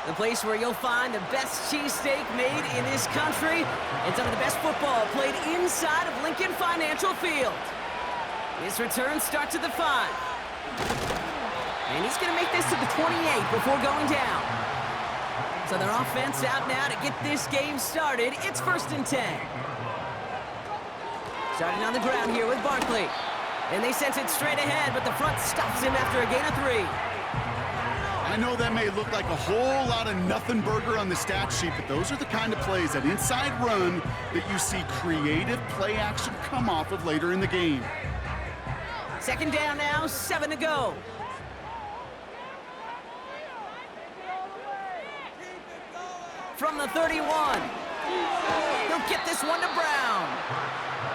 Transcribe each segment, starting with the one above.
the place where you'll find the best cheesesteak made in this country and some of the best football played inside of Lincoln Financial Field. His return starts at the 5. And he's going to make this to the 28 before going down. So their offense out now to get this game started. It's 1st and 10. Starting on the ground here with Barkley. And they sent it straight ahead, but the front stops him after a gain of 3. I know that may look like a whole lot of nothing burger on the stat sheet, but those are the kind of plays, that inside run, that you see creative play action come off of later in the game. 2nd down now, 7 to go. From the 31. He'll get this one to Brown.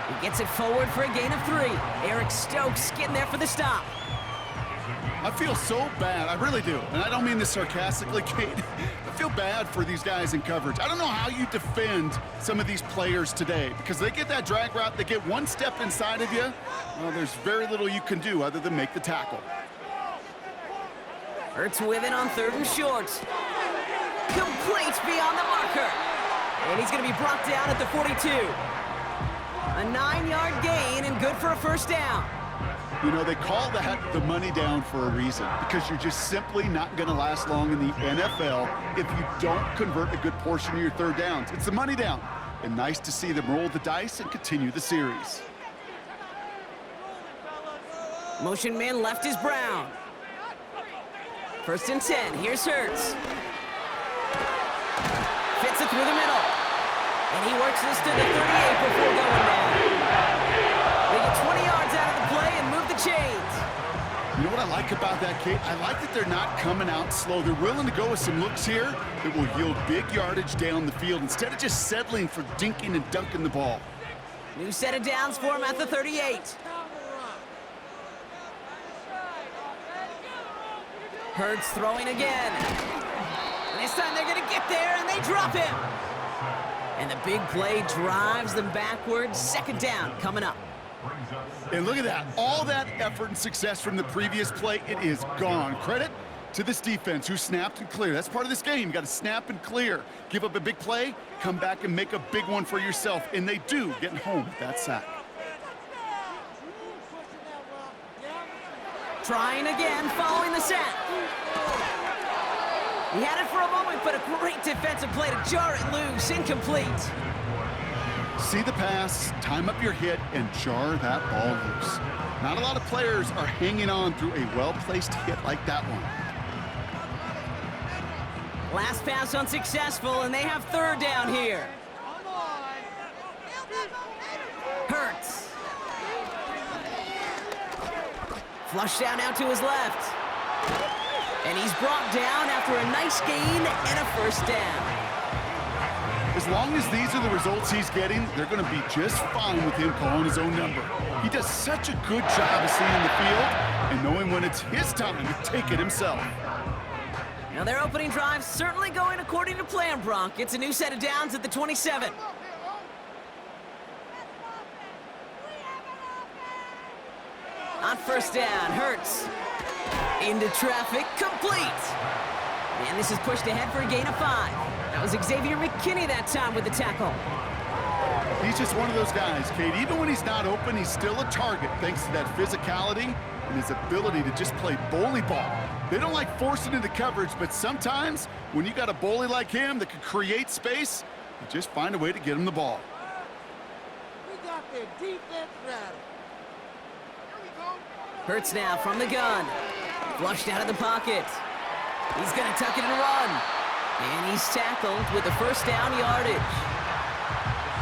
He gets it forward for a gain of 3. Eric Stokes getting there for the stop. I feel so bad, I really do, and I don't mean this sarcastically, Kate. I feel bad for these guys in coverage. I don't know how you defend some of these players today, because they get that drag route, they get one step inside of you, well, there's very little you can do other than make the tackle. Hurts with it on 3rd and short. Complete beyond the marker. And he's going to be brought down at the 42. A 9-yard gain and good for a 1st down. You know, they call that the money down for a reason, because you're just simply not going to last long in the NFL if you don't convert a good portion of your 3rd downs. It's the money down, and nice to see them roll the dice and continue the series. Motion man left is Brown. 1st and 10, here's Hurts. Fits it through the middle. And he works this to the 38 before going down. They get 20 yards out of the play and move the chains. You know what I like about that, Kate? I like that they're not coming out slow. They're willing to go with some looks here that will yield big yardage down the field instead of just settling for dinking and dunking the ball. New set of downs for him at the 38. Hurts throwing again. And this time they're going to get there, and they drop him. And the big play drives them backwards. 2nd down coming up. And look at that. All that effort and success from the previous play, it is gone. Credit to this defense who snapped and cleared. That's part of this game. You got to snap and clear. Give up a big play, come back and make a big one for yourself. And they do, getting home with that sack. Trying again, following the sack. He had it for a moment, but a great defensive play to jar it loose. Incomplete. See the pass, time up your hit, and jar that ball loose. Not a lot of players are hanging on through a well-placed hit like that one. Last pass unsuccessful, and they have 3rd down here. Hurts. Flush down out to his left. And he's brought down after a nice gain and a 1st down. As long as these are the results he's getting, they're going to be just fine with him calling his own number. He does such a good job of seeing the field and knowing when it's his time to take it himself. Now their opening drive certainly going according to plan, Bronk. It's a new set of downs at the 27. On 1st down, Hurts. Into traffic, complete. And this is pushed ahead for a gain of 5. That was Xavier McKinney that time with the tackle. He's just one of those guys, Kate. Even when he's not open, he's still a target thanks to that physicality and his ability to just play bully ball. They don't like forcing into coverage, but sometimes when you got a bully like him that can create space, you just find a way to get him the ball. We got the defense ready. Hurts now from the gun. Flushed out of the pocket. He's going to tuck it and run. And he's tackled with the 1st down yardage.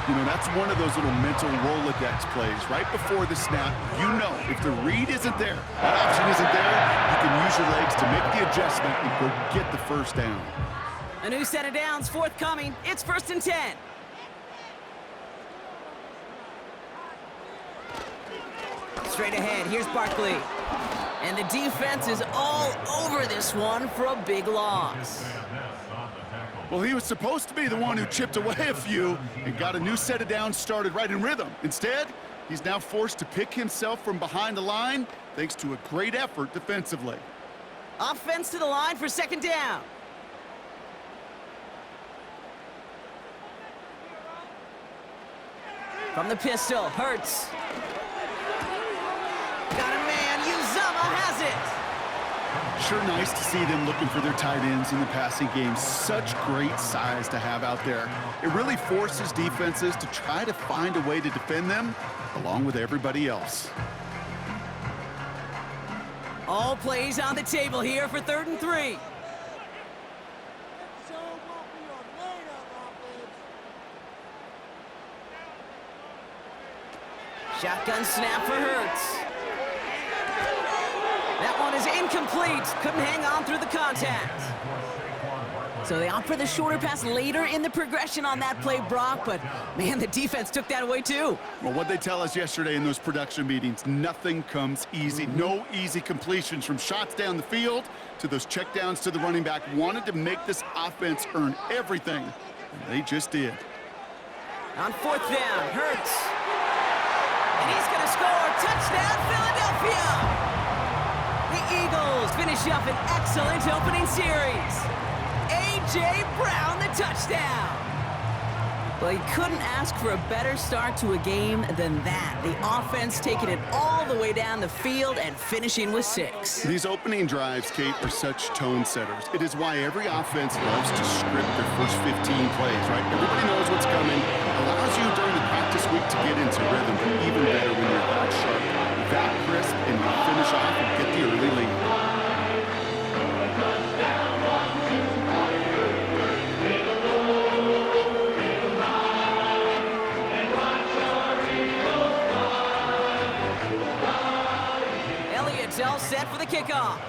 You know, that's one of those little mental Rolodex plays. Right before the snap, you know if the read isn't there, that option isn't there, you can use your legs to make the adjustment and go get the 1st down. A new set of downs forthcoming. It's 1st and 10. Straight ahead, here's Barkley. And the defense is all over this one for a big loss. Well, he was supposed to be the one who chipped away a few and got a new set of downs started right in rhythm. Instead, he's now forced to pick himself from behind the line thanks to a great effort defensively. Offense to the line for 2nd down. From the pistol, Hurts. Got a man, Uzama has it. Sure nice to see them looking for their tight ends in the passing game. Such great size to have out there. It really forces defenses to try to find a way to defend them along with everybody else. All plays on the table here for 3rd and 3. Shotgun snap for Hurts. That one is incomplete. Couldn't hang on through the contact. So they opt for the shorter pass later in the progression on that play, Brock, but man, the defense took that away too. Well, what they tell us yesterday in those production meetings, nothing comes easy. No easy completions from shots down the field to those checkdowns to the running back. Wanted to make this offense earn everything, and they just did. On 4th down, Hurts. And he's going to score. Touchdown, Philadelphia! The Eagles finish up an excellent opening series. A.J. Brown, the touchdown. Well, you couldn't ask for a better start to a game than that. The offense taking it all the way down the field and finishing with 6. These opening drives, Kate, are such tone setters. It is why every offense loves to script their first 15 plays, right? Everybody knows what's coming. Allows you during the practice week to get into rhythm, but even better when you're that sharp, that crisp, and you finish off and get the early lead. All set for the kickoff.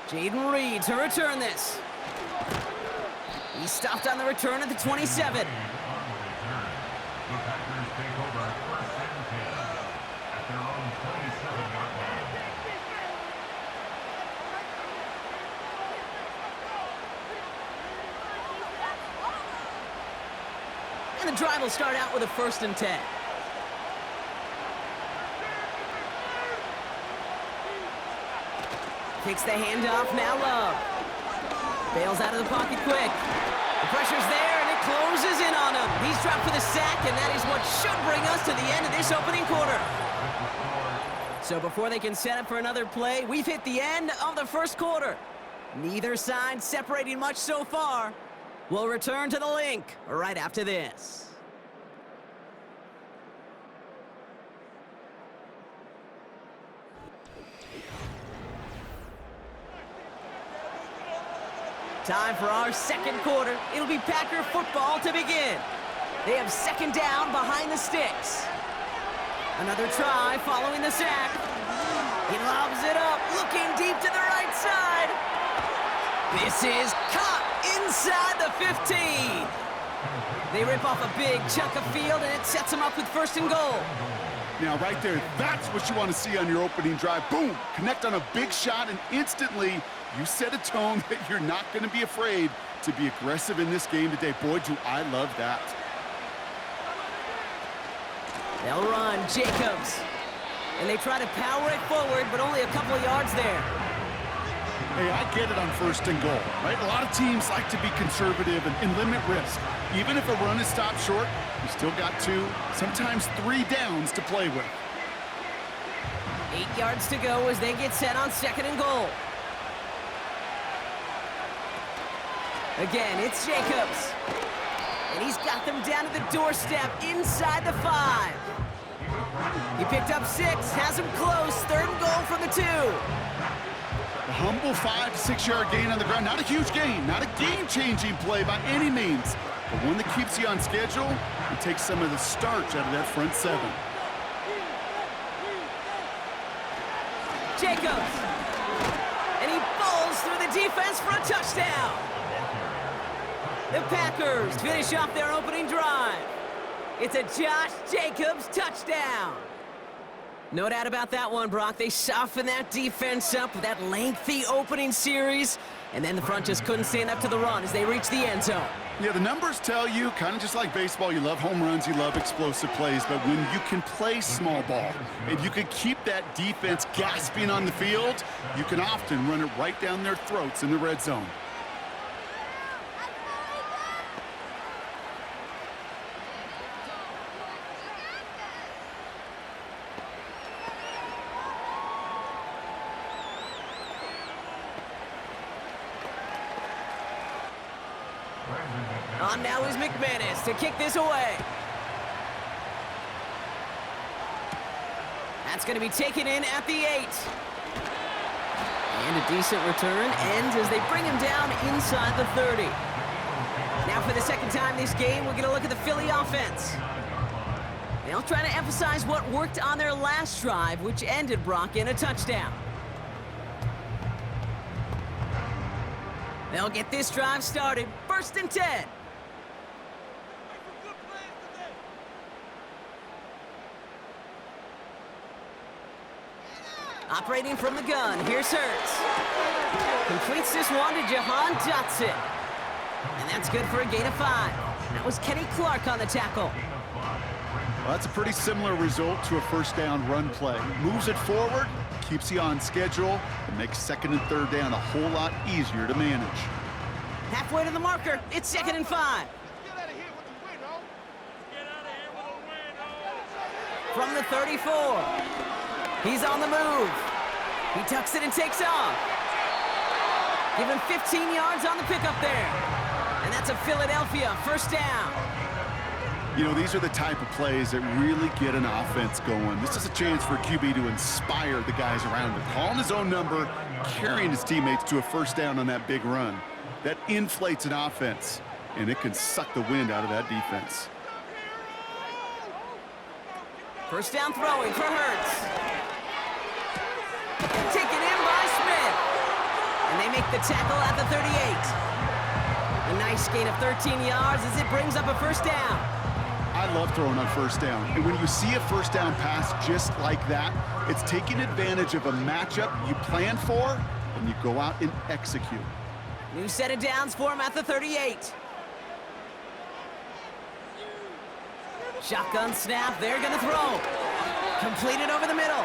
Jaden Reed to return this. He stopped on the return at the 27. And the drive will start out with a 1st and 10. Takes the handoff, now Love. Bails out of the pocket quick. The pressure's there, and it closes in on him. He's dropped for the sack, and that is what should bring us to the end of this opening quarter. So before they can set up for another play, we've hit the end of the 1st quarter. Neither side separating much so far. We'll return to the link right after this. Time for our 2nd quarter. It'll be Packer football to begin. They have 2nd down behind the sticks. Another try following the sack. He lobs it up, looking deep to the right side. This is caught inside the 15. They rip off a big chunk of field, and it sets them up with 1st and goal. Now, right there, that's what you want to see on your opening drive. Boom! Connect on a big shot, and instantly you set a tone that you're not going to be afraid to be aggressive in this game today. Boy, do I love that. They'll run, Jacobs. And they try to power it forward, but only a couple of yards there. Hey, I get it on 1st and goal, right? A lot of teams like to be conservative and limit risk. Even if a run is stopped short, you still got 2, sometimes 3 downs to play with. 8 yards to go as they get set on 2nd and goal. Again, it's Jacobs. And he's got them down to the doorstep inside the 5. He picked up 6, has him close. 3rd and goal from the 2. A humble 5 to 6 yard gain on the ground. Not a huge gain, not a game-changing play by any means, but one that keeps you on schedule and takes some of the starch out of that front 7. Jacobs. And he falls through the defense for a touchdown. The Packers finish off their opening drive. It's a Josh Jacobs touchdown. No doubt about that one, Brock. They softened that defense up with that lengthy opening series, and then the front just couldn't stand up to the run as they reached the end zone. Yeah, the numbers tell you, kind of just like baseball, you love home runs, you love explosive plays, but when you can play small ball and you can keep that defense gasping on the field, you can often run it right down their throats in the red zone. On now is McManus to kick this away. That's going to be taken in at the 8. And a decent return ends as they bring him down inside the 30. Now for the second time this game, we're going to look at the Philly offense. They'll try to emphasize what worked on their last drive, which ended, Brock, in a touchdown. They'll get this drive started. 1st and 10. Operating from the gun, here's Hurts. Completes this one to Jahan Dotson. And that's good for a gain of 5. That was Kenny Clark on the tackle. Well, that's a pretty similar result to a first down run play. Moves it forward, keeps you on schedule, and makes 2nd and 3rd down a whole lot easier to manage. Halfway to the marker, it's 2nd and 5. From the 34. He's on the move. He tucks it and takes off. Give him 15 yards on the pickup there. And that's a Philadelphia 1st down. You know, these are the type of plays that really get an offense going. This is a chance for QB to inspire the guys around him. Calling his own number, carrying his teammates to a 1st down on that big run. That inflates an offense, and it can suck the wind out of that defense. 1st down throwing for Hurts. Taken in by Smith. And they make the tackle at the 38. A nice gain of 13 yards as it brings up a 1st down. I love throwing on 1st down. And when you see a 1st down pass just like that, it's taking advantage of a matchup you plan for, and you go out and execute. New set of downs for him at the 38. Shotgun snap, they're gonna throw. Completed over the middle.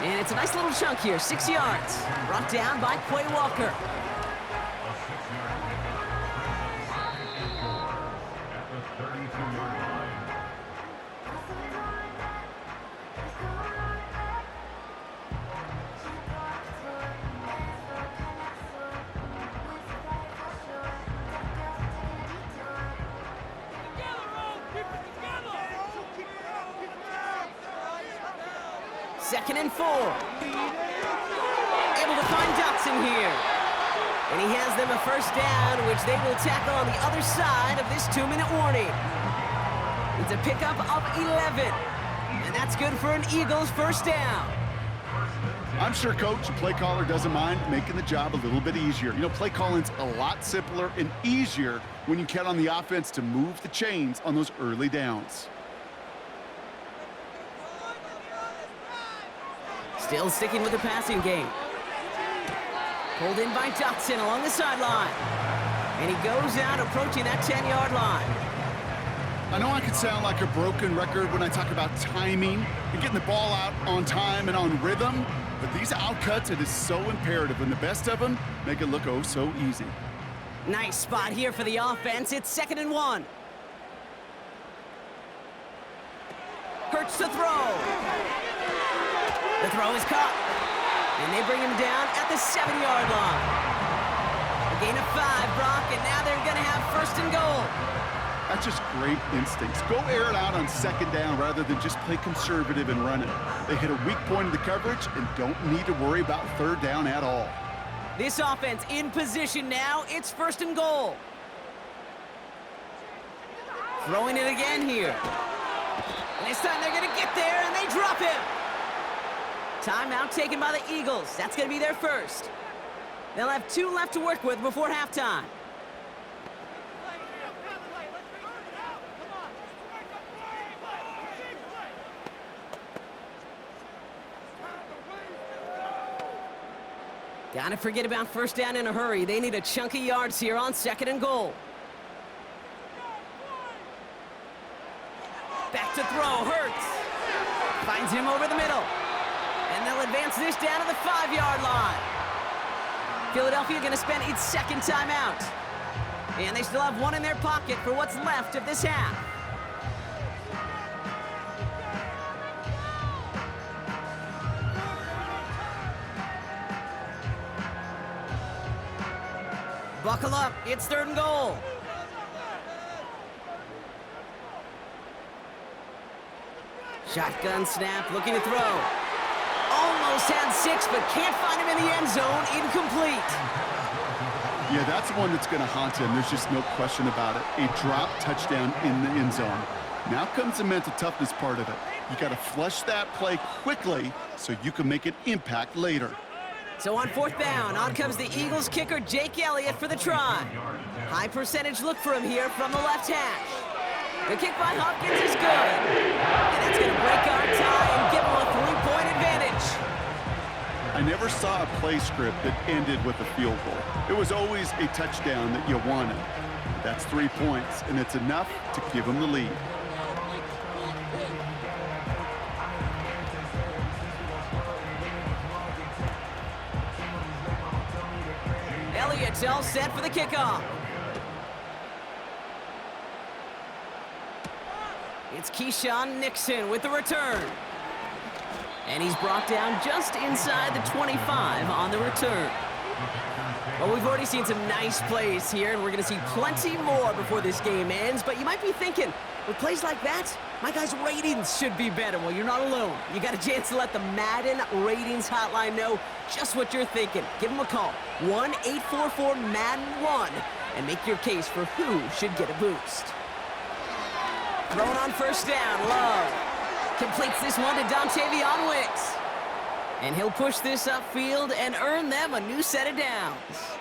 And it's a nice little chunk here, 6 yards. Brought down by Quay Walker. Second and 4. Able to find Dotson here. And he has them a 1st down, which they will tackle on the other side of this 2-minute warning. It's a pickup of 11. And that's good for an Eagles 1st down. I'm sure Coach, the play caller, doesn't mind making the job a little bit easier. You know, play calling's a lot simpler and easier when you count on the offense to move the chains on those early downs. Still sticking with the passing game. Pulled in by Dotson along the sideline. And he goes out approaching that 10-yard line. I know I could sound like a broken record when I talk about timing and getting the ball out on time and on rhythm, but these outcuts, it is so imperative, and the best of them make it look oh so easy. Nice spot here for the offense. It's 2nd and 1. Hurts to throw. The throw is caught. And they bring him down at the 7-yard line. A gain of 5, Brock, and now they're going to have 1st and goal. That's just great instincts. Go air it out on 2nd down rather than just play conservative and run it. They hit a weak point in the coverage and don't need to worry about 3rd down at all. This offense in position now. It's 1st and goal. Throwing it again here. And this time they're going to get there, and they drop him. Timeout taken by the Eagles. That's going to be their 1st. They'll have 2 left to work with before halftime. Gotta forget about 1st down in a hurry. They need a chunk of yards here on 2nd and goal. Back to throw, Hurts. Finds him over the middle. And they'll advance this down to the 5-yard line. Philadelphia gonna spend its 2nd timeout. And they still have 1 in their pocket for what's left of this half. Buckle up, it's 3rd and goal. Shotgun snap, looking to throw. Almost had 6, but can't find him in the end zone. Incomplete. Yeah, that's one that's going to haunt him. There's just no question about it. A drop touchdown in the end zone. Now comes the mental toughness part of it. You got to flush that play quickly so you can make an impact later. So on 4th down, on comes the Eagles kicker, Jake Elliott, for the try. High percentage look for him here from the left hash. The kick by Hopkins is good. And that's going to break our tie and give him a 3-point advantage. I never saw a play script that ended with a field goal. It was always a touchdown that you wanted. That's 3 points, and it's enough to give him the lead. Elliott's all set for the kickoff. It's Keyshawn Nixon with the return. And he's brought down just inside the 25 on the return. Well, we've already seen some nice plays here, and we're going to see plenty more before this game ends. But you might be thinking, with plays like that, my guys' ratings should be better. Well, you're not alone. You got a chance to let the Madden ratings hotline know just what you're thinking. Give them a call, 1-844-MADDEN-1, and make your case for who should get a boost. Throwing on 1st down, Love completes this one to Dontavion Wicks. And he'll push this upfield and earn them a new set of downs.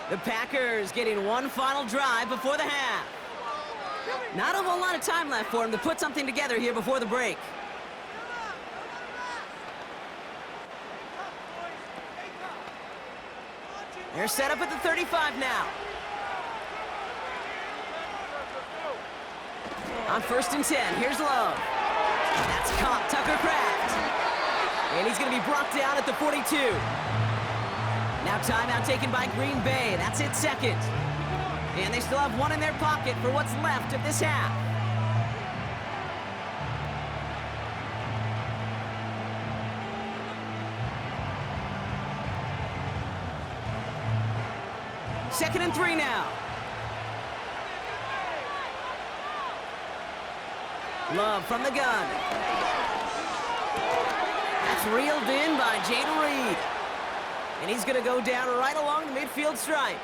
The Packers getting one final drive before the half. Not a whole lot of time left for him to put something together here before the break. They're set up at the 35 now. On 1st and 10, here's Love. That's caught Tucker Kraft. And he's going to be brought down at the 42. Now timeout taken by Green Bay. That's it, 2nd. And they still have one in their pocket for what's left of this half. Second and 3 now. Love from the gun. That's reeled in by Jaden Reed. And he's going to go down right along the midfield stripe.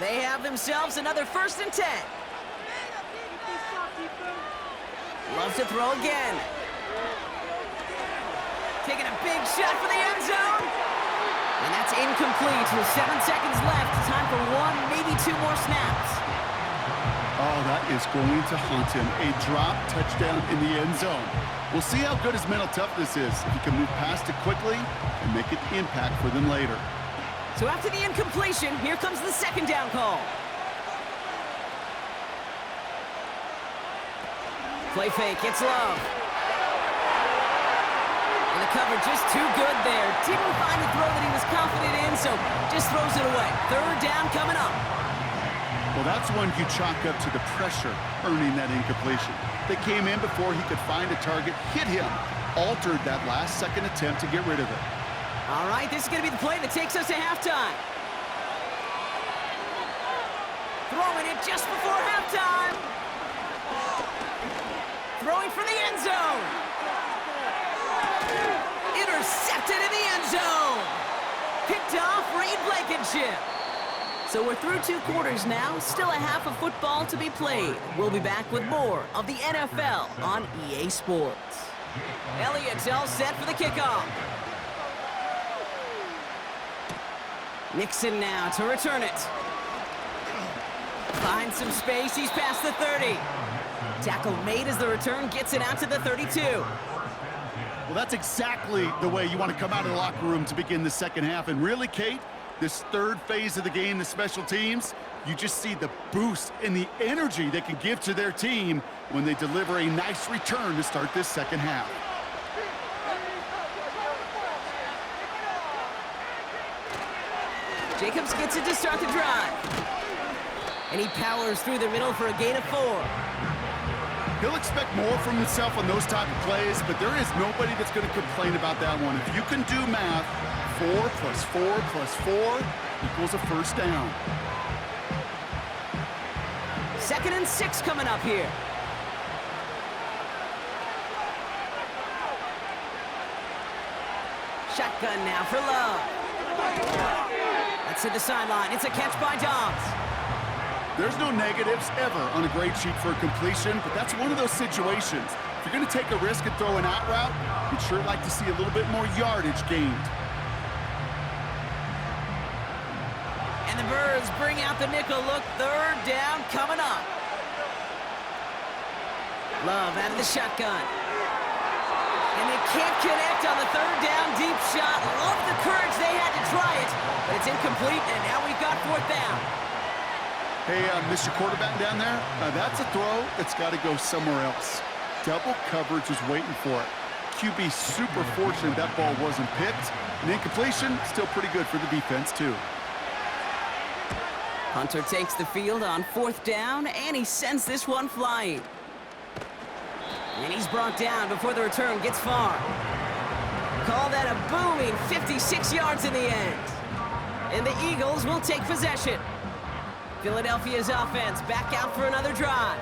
They have themselves another 1st and 10. Loves to throw again. Taking a big shot for the end zone. And that's incomplete with 7 seconds left. Time for 1, maybe 2 more snaps. Oh, that is going to haunt him. A drop touchdown in the end zone. We'll see how good his mental toughness is. If he can move past it quickly and make an impact for them later. So after the incompletion, here comes the 2nd down call. Play fake, it's Love. And the coverage just too good there. Didn't find a throw that he was confident in, so just throws it away. 3rd down coming up. Well, that's one you chalk up to the pressure earning that incompletion. They came in before he could find a target, hit him, altered that last second attempt to get rid of it. All right, this is going to be the play that takes us to halftime. Throwing it just before halftime. Throwing for the end zone. Intercepted in the end zone. Picked off Reed Blankenship. So we're through 2 quarters now. Still a half of football to be played. We'll be back with more of the NFL on EA Sports. Elliott's all set for the kickoff. Nixon now to return it. Finds some space. He's past the 30. Tackle made as the return gets it out to the 32. Well, that's exactly the way you want to come out of the locker room to begin the second half. And really, Kate, this 3rd phase of the game, the special teams, you just see the boost and the energy they can give to their team when they deliver a nice return to start this second half. Jacobs gets it to start the drive. And he powers through the middle for a gain of 4. He'll expect more from himself on those type of plays, but there is nobody that's going to complain about that one. If you can do math, 4 plus 4 plus 4 equals a first down. 2nd and 6 coming up here. Shotgun now for Love. That's to the sideline. It's a catch by Dobbs. There's no negatives ever on a grade sheet for a completion, but that's one of those situations. If you're going to take a risk and throw an out route, you'd sure like to see a little bit more yardage gained. And the Birds bring out the nickel look. 3rd down coming up. Love out of the shotgun. And they can't connect on the 3rd down deep shot. Love the courage they had to try it, but it's incomplete, and now we've got 4th down. Hey, Mr. Quarterback down there, that's a throw that's got to go somewhere else. Double coverage is waiting for it. QB super fortunate that ball wasn't picked. And incompletion, still pretty good for the defense, too. Hunter takes the field on 4th down, and he sends this one flying. And he's brought down before the return gets far. Call that a booming 56 yards in the end. And the Eagles will take possession. Philadelphia's offense back out for another drive.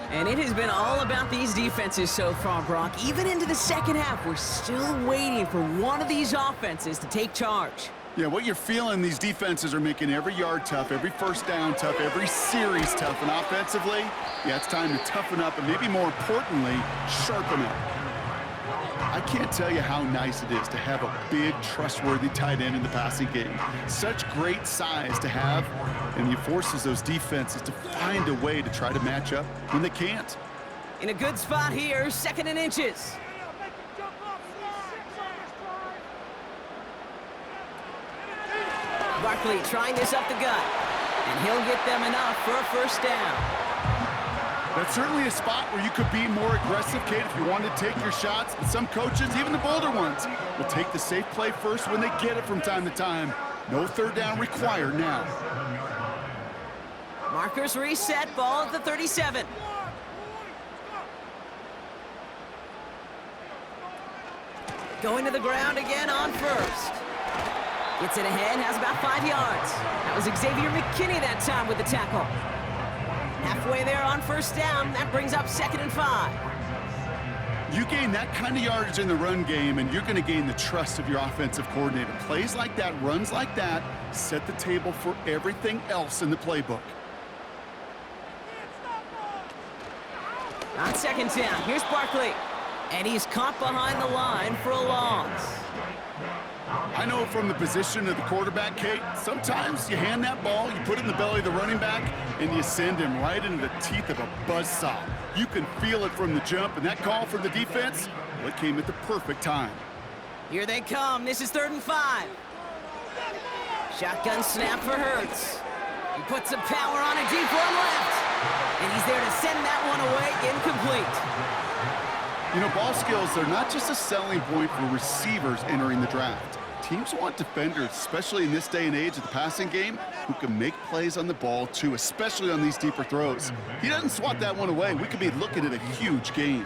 And it has been all about these defenses so far, Brock. Even into the 2nd half, we're still waiting for one of these offenses to take charge. Yeah, what you're feeling, these defenses are making every yard tough, every first down tough, every series tough. And offensively, yeah, it's time to toughen up and maybe more importantly, sharpen up. I can't tell you how nice it is to have a big, trustworthy tight end in the passing game. Such great size to have, and he forces those defenses to find a way to try to match up when they can't. In a good spot here, 2nd and inches. Barkley trying this up the gut, and he'll get them enough for a first down. That's certainly a spot where you could be more aggressive, Kate, if you want to take your shots. But some coaches, even the bolder ones, will take the safe play first when they get it from time to time. No 3rd down required now. Markers reset, ball at the 37. Going to the ground again on 1st. Gets it ahead, has about 5 yards. That was Xavier McKinney that time with the tackle. Halfway there on 1st down, that brings up 2nd and 5. You gain that kind of yardage in the run game, and you're going to gain the trust of your offensive coordinator. Plays like that, runs like that, set the table for everything else in the playbook. On 2nd down, here's Barkley. And he's caught behind the line for a loss. I know from the position of the quarterback, Kate, sometimes you hand that ball, you put it in the belly of the running back, and you send him right into the teeth of a buzzsaw. You can feel it from the jump, and that call for the defense, well, it came at the perfect time. Here they come. This is 3rd and 5. Shotgun snap for Hurts. He puts some power on a deep one left. And he's there to send that one away, incomplete. You know, ball skills, they're not just a selling point for receivers entering the draft. Teams want defenders, especially in this day and age of the passing game, who can make plays on the ball, too, especially on these deeper throws. He doesn't swat that one away. We could be looking at a huge gain.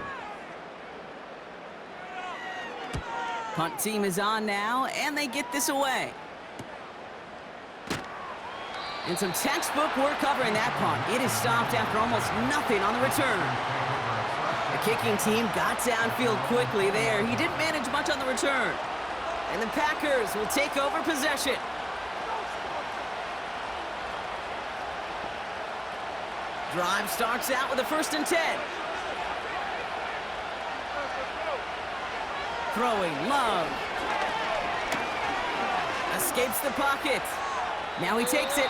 Punt team is on now, and they get this away. And some textbook work covering that punt. It is stopped after almost nothing on the return. The kicking team got downfield quickly there. He didn't manage much on the return. And the Packers will take over possession. Drive starts out with a 1st and 10. Throwing, Love. Escapes the pocket. Now he takes it.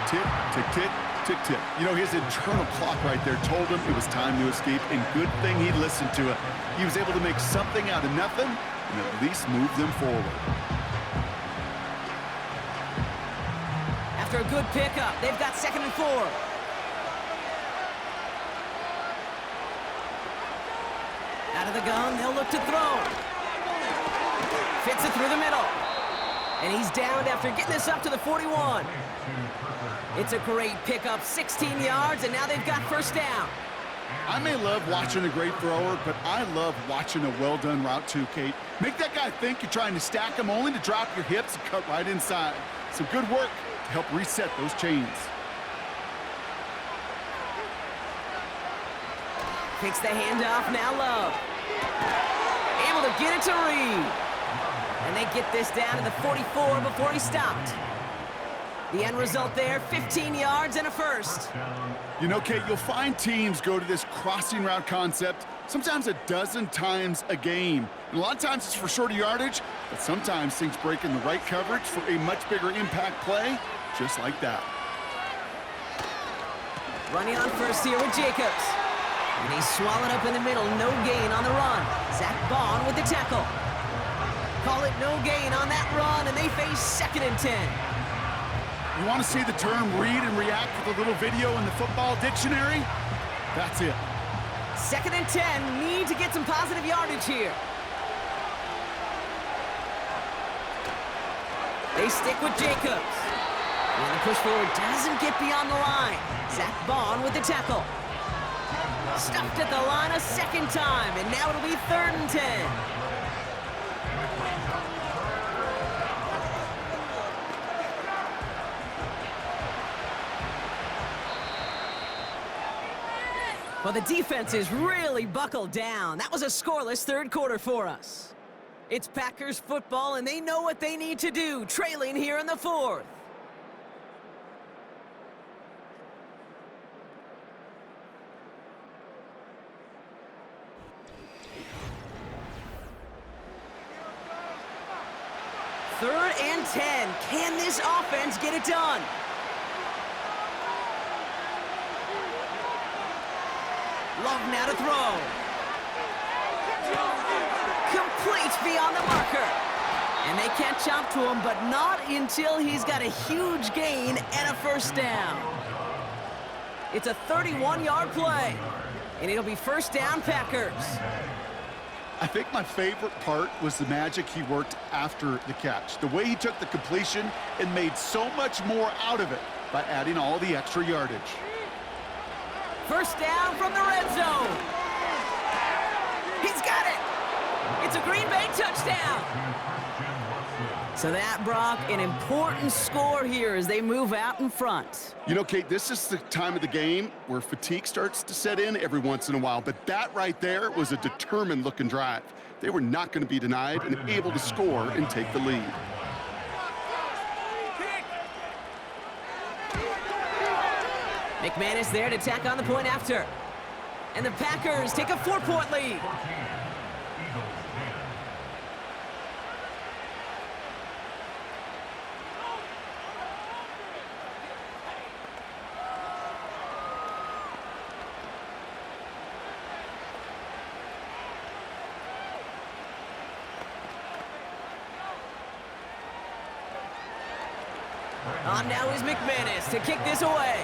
Tick, tick, tick, tick, tick. You know, his internal clock right there told him it was time to escape, and good thing he listened to it. He was able to make something out of nothing and at least move them forward. After a good pickup, they've got 2nd and 4. Out of the gun, they'll look to throw. Fits it through the middle. And he's downed after getting this up to the 41. It's a great pickup, 16 yards, and now they've got 1st down. I may love watching a great thrower, but I love watching a well-done route too, Kate. Make that guy think you're trying to stack him only to drop your hips and cut right inside. Some good work to help reset those chains. Takes the handoff, now Love. Able to get it to Reed. And they get this down to the 44 before he stopped. The end result there, 15 yards and a first. You know, Kate, you'll find teams go to this crossing route concept sometimes a dozen times a game. And a lot of times it's for shorter yardage, but sometimes things break in the right coverage for a much bigger impact play, just like that. Running on first here with Jacobs. And he's swallowed up in the middle, no gain on the run. Zach Bond with the tackle. Call it no gain on that run, and they face 2nd and 10. You want to see the term read and react with a little video in the football dictionary? That's it. 2nd and 10, need to get some positive yardage here. They stick with Jacobs. And the push forward doesn't get beyond the line. Zach Bond with the tackle. Stuffed at the line a 2nd time, and now it'll be 3rd and 10. Well, the defense is really buckled down. That was a scoreless 3rd quarter for us. It's Packers football, and they know what they need to do, trailing here in the 4th. Third and 10. Can this offense get it done? Love now to throw. Complete beyond the marker. And they can't jump to him, but not until he's got a huge gain and a first down. It's a 31-yard play, and it'll be first down Packers. I think my favorite part was the magic he worked after the catch. The way he took the completion and made so much more out of it by adding all the extra yardage. First down from the red zone. He's got it. It's a Green Bay touchdown. So that, Brock, an important score here as they move out in front. You know, Kate, this is the time of the game where fatigue starts to set in every once in a while, but that right there was a determined-looking drive. They were not going to be denied and able to score and take the lead. McManus there to tack on the point after. And the Packers take a 4-point lead. On now is McManus to kick this away.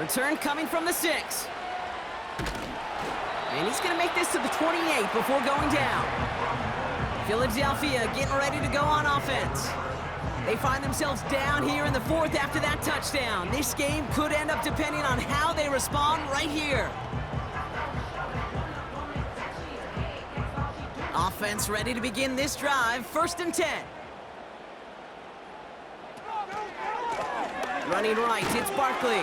Return coming from the 6. And he's going to make this to the 28 before going down. Philadelphia getting ready to go on offense. They find themselves down here in the 4th after that touchdown. This game could end up depending on how they respond right here. Offense ready to begin this drive. 1st and 10. Running right, it's Barkley.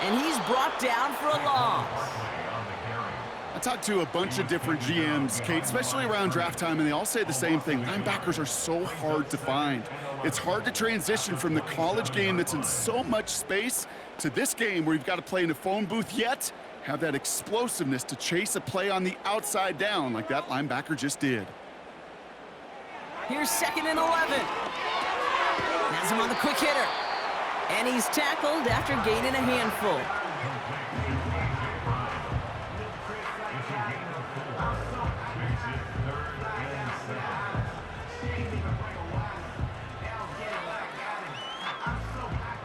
And he's brought down for a loss. I talked to a bunch of different GMs, Kate, especially around draft time, and they all say the same thing. Linebackers are so hard to find. It's hard to transition from the college game that's in so much space to this game where you've got to play in a phone booth yet have that explosiveness to chase a play on the outside down like that linebacker just did. Here's 2nd and 11. Has him on the quick hitter. And he's tackled after gaining a handful.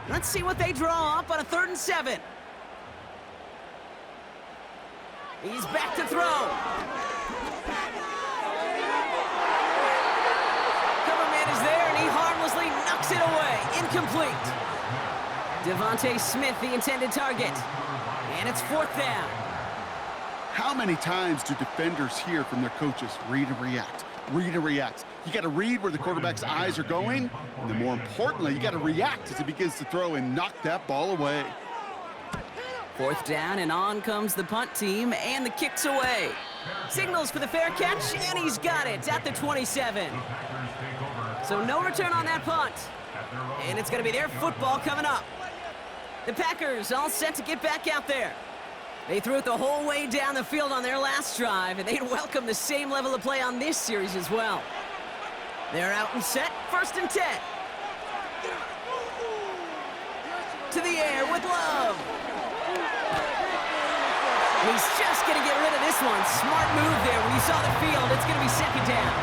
Let's see what they draw up on a 3rd and 7. He's back to throw. Cover man is there, and he harmlessly knocks it away. Incomplete. Devontae Smith, the intended target. And it's 4th down. How many times do defenders hear from their coaches, read and react, read and react? You got to read where the quarterback's eyes are going, and then more importantly, you got to react as he begins to throw and knock that ball away. 4th down, and on comes the punt team, and the kick's away. Signals for the fair catch, and he's got it at the 27. So no return on that punt. And it's going to be their football coming up. The Packers all set to get back out there. They threw it the whole way down the field on their last drive, and they'd welcome the same level of play on this series as well. They're out and set, 1st and 10. To the air with Love. He's just going to get rid of this one. Smart move there. When you saw the field, it's going to be 2nd down.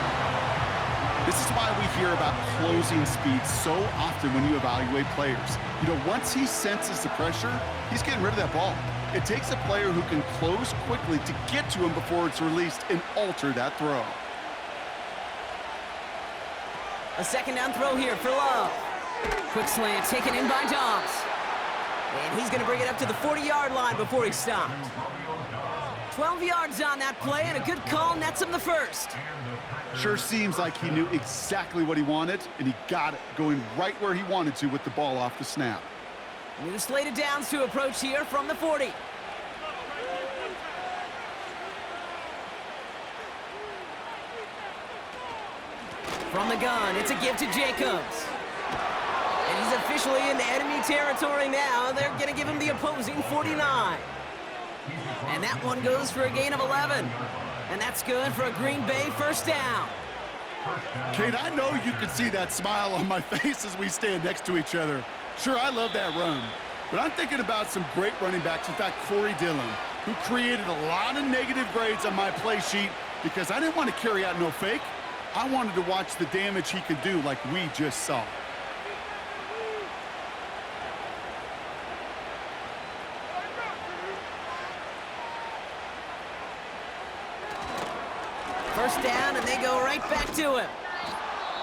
This is why we hear about closing speed so often when you evaluate players. You know, once he senses the pressure, he's getting rid of that ball. It takes a player who can close quickly to get to him before it's released and alter that throw. A 2nd down throw here for Love. Quick slant taken in by Dobbs. And he's going to bring it up to the 40-yard line before he stopped. 12 yards on that play, and a good call nets him the 1st. Sure seems like he knew exactly what he wanted, and he got it, going right where he wanted to with the ball off the snap. New slate of downs to approach here from the 40. From the gun, it's a give to Jacobs. And he's officially into enemy territory now. They're going to give him the opposing 49. And that one goes for a gain of 11. And that's good for a Green Bay 1st down. Kate, I know you can see that smile on my face as we stand next to each other. Sure, I love that run. But I'm thinking about some great running backs. In fact, Corey Dillon, who created a lot of negative grades on my play sheet because I didn't want to carry out no fake. I wanted to watch the damage he could do like we just saw. First down, and they go right back to him.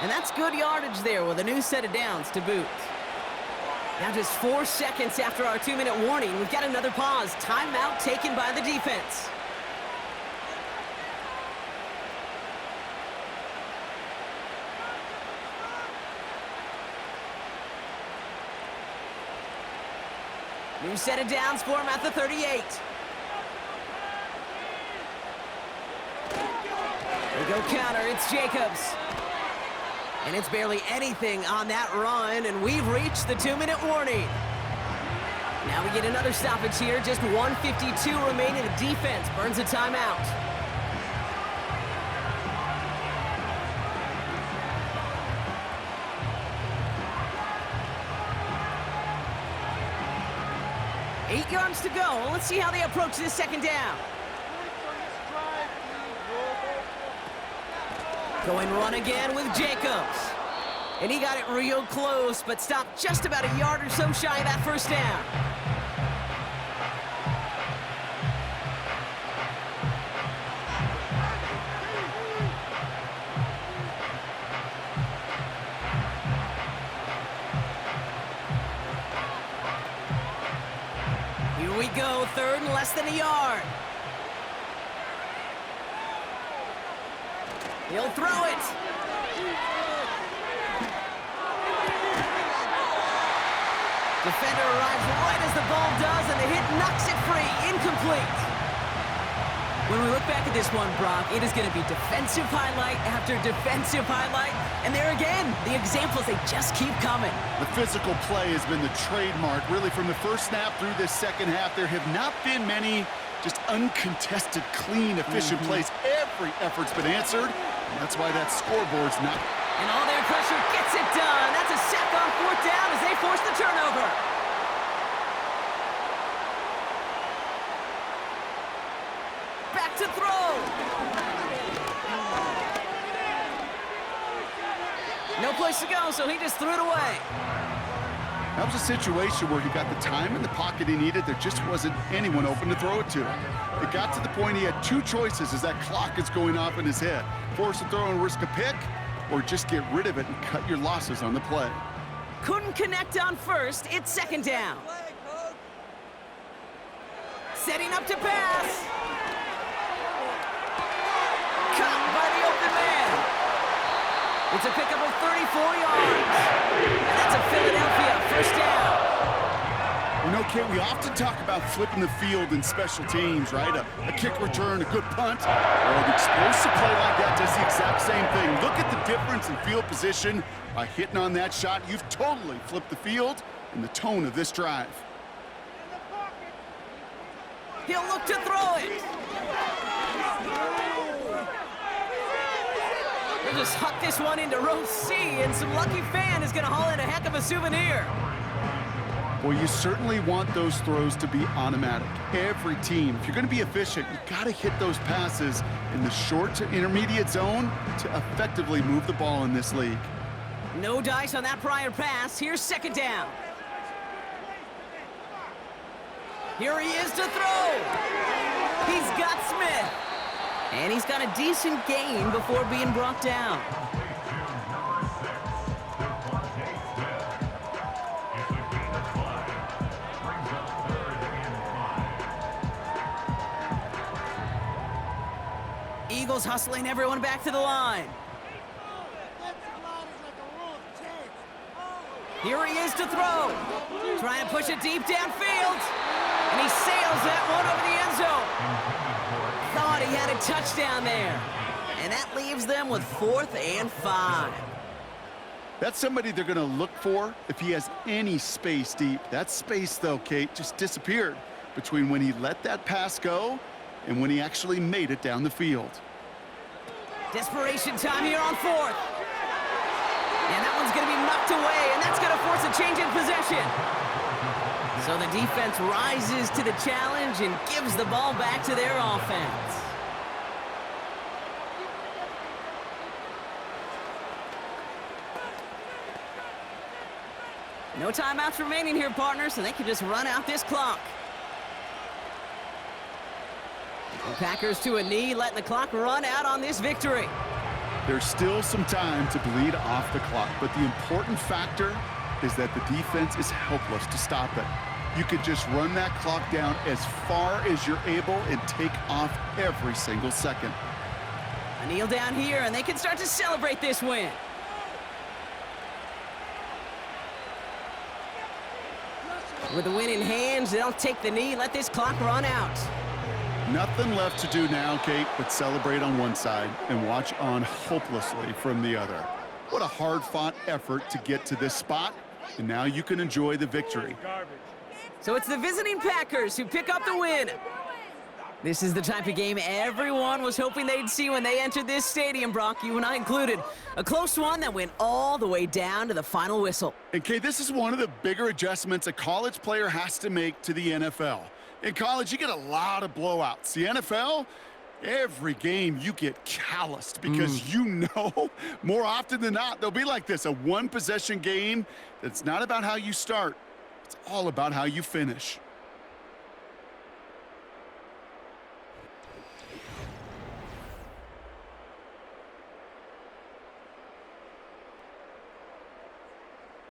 And that's good yardage there with a new set of downs to boot. Now just 4 seconds after our 2-minute warning, we've got another pause. Timeout taken by the defense. New set of downs for him at the 38. They go counter, it's Jacobs. And it's barely anything on that run, and we've reached the 2-minute warning. Now we get another stoppage here, just 1:52 remaining. The defense burns a timeout. Eight yards to go. Let's see how they approach this 2nd down. Going run again with Jacobs. And he got it real close, but stopped just about a yard or so shy of that 1st down. Here we go, 3rd and less than a yard. He'll throw it. Defender arrives right as the ball does, and the hit knocks it free. Incomplete. When we look back at this one, Brock, it is going to be defensive highlight after defensive highlight. And there again, the examples, they just keep coming. The physical play has been the trademark. Really, from the first snap through this 2nd half, there have not been many just uncontested, clean, efficient plays. Every effort's been answered. And that's why that scoreboard's not. And all their pressure gets it done. That's a sack on 4th down as they force the turnover. Back to throw. No place to go, so he just threw it away. That was a situation where he got the time in the pocket he needed. There just wasn't anyone open to throw it to. It got to the point he had 2 choices as that clock is going off in his head. Force a throw and risk a pick, or just get rid of it and cut your losses on the play. Couldn't connect on first. It's second down. Setting up to pass. Caught by the open man. It's a pickup of 34 yards. And that's a Philadelphia first down. You know, Kate, we often talk about flipping the field in special teams, right? A kick return, a good punt. Well, an explosive play like that does the exact same thing. Look at the difference in field position. By hitting on that shot, you've totally flipped the field and the tone of this drive. He'll look to throw it. He'll just huck this one into row C, and some lucky fan is going to haul in a heck of a souvenir. Well, you certainly want those throws to be automatic. Every team, if you're going to be efficient, you've got to hit those passes in the short to intermediate zone to effectively move the ball in this league. No dice on that prior pass. Here's second down. Here he is to throw. He's got Smith. And he's got a decent gain before being brought down. Eagles hustling everyone back to the line. Here he is to throw. Trying to push it deep downfield. And he sails that one over the end zone. Thought he had a touchdown there. And that leaves them with 4th and 5. That's somebody they're going to look for if he has any space deep. That space, though, Kate, just disappeared between when he let that pass go and when he actually made it down the field. Desperation time here on 4th. And that one's going to be knocked away, and that's going to force a change in possession. So the defense rises to the challenge and gives the ball back to their offense. No timeouts remaining here, partners, so they can just run out this clock. The Packers to a knee, letting the clock run out on this victory. There's still some time to bleed off the clock, but the important factor is that the defense is helpless to stop it. You could just run that clock down as far as you're able and take off every single second. A kneel down here, and they can start to celebrate this win. With the win in hands, they'll take the knee, let this clock run out. Nothing left to do now, Kate, but celebrate on one side and watch on hopelessly from the other. What a hard-fought effort to get to this spot, and now you can enjoy the victory. So it's the visiting Packers who pick up the win. This is the type of game everyone was hoping they'd see when they entered this stadium, Brock, you and I included. A close one that went all the way down to the final whistle. And, Kate, this is one of the bigger adjustments a college player has to make to the NFL. In college, you get a lot of blowouts. The NFL, every game you get calloused because you know more often than not they'll be like this, a one-possession game that's not about how you start. It's all about how you finish.